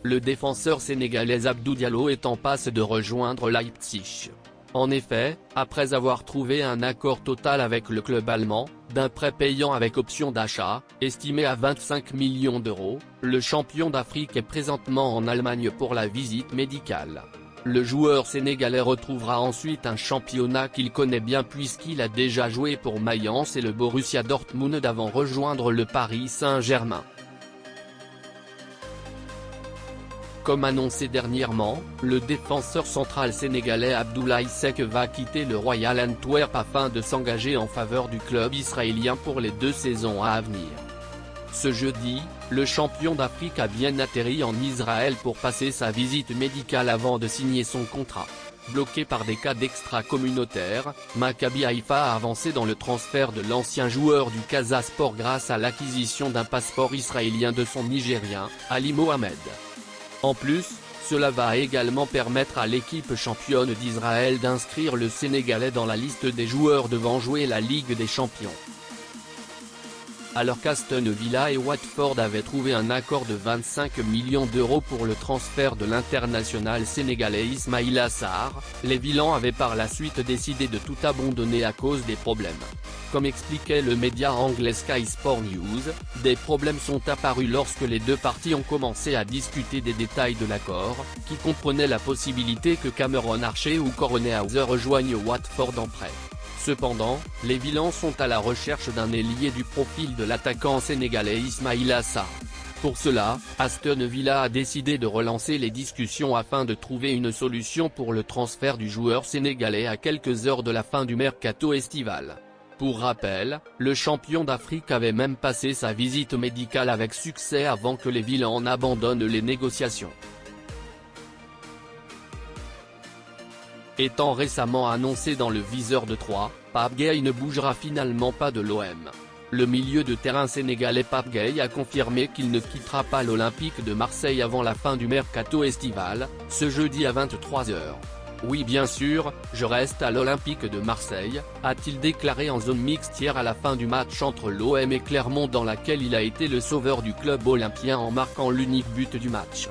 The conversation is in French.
Le défenseur sénégalais Abdou Diallo est en passe de rejoindre Leipzig. En effet, après avoir trouvé un accord total avec le club allemand, d'un prêt payant avec option d'achat, estimé à 25 millions d'euros, le champion d'Afrique est présentement en Allemagne pour la visite médicale. Le joueur sénégalais retrouvera ensuite un championnat qu'il connaît bien puisqu'il a déjà joué pour Mayence et le Borussia Dortmund avant rejoindre le Paris Saint-Germain. Comme annoncé dernièrement, le défenseur central sénégalais Abdoulaye Seck va quitter le Royal Antwerp afin de s'engager en faveur du club israélien pour les 2 saisons à venir. Ce jeudi, le champion d'Afrique a bien atterri en Israël pour passer sa visite médicale avant de signer son contrat. Bloqué par des cas d'extra-communautaires, Maccabi Haïfa a avancé dans le transfert de l'ancien joueur du Casa Sport grâce à l'acquisition d'un passeport israélien de son Nigérien, Ali Mohamed. En plus, cela va également permettre à l'équipe championne d'Israël d'inscrire le Sénégalais dans la liste des joueurs devant jouer la Ligue des Champions. Alors qu'Aston Villa et Watford avaient trouvé un accord de 25 millions d'euros pour le transfert de l'international sénégalais Ismaïla Sarr, les Villans avaient par la suite décidé de tout abandonner à cause des problèmes. Comme expliquait le média anglais Sky Sport News, des problèmes sont apparus lorsque les deux parties ont commencé à discuter des détails de l'accord, qui comprenait la possibilité que Cameron Archer ou Cornet Hauser rejoignent Watford en prêt. Cependant, les Villans sont à la recherche d'un ailier du profil de l'attaquant sénégalais Ismaïla Sarr. Pour cela, Aston Villa a décidé de relancer les discussions afin de trouver une solution pour le transfert du joueur sénégalais à quelques heures de la fin du mercato estival. Pour rappel, le champion d'Afrique avait même passé sa visite médicale avec succès avant que les Villans n'abandonnent les négociations. Étant récemment annoncé dans le viseur de Troyes, Pape Gueye ne bougera finalement pas de l'OM. Le milieu de terrain sénégalais Pape Gueye a confirmé qu'il ne quittera pas l'Olympique de Marseille avant la fin du mercato estival, ce jeudi à 23 h. Oui bien sûr, je reste à l'Olympique de Marseille, a-t-il déclaré en zone mixte hier à la fin du match entre l'OM et Clermont dans laquelle il a été le sauveur du club olympien en marquant l'unique but du match.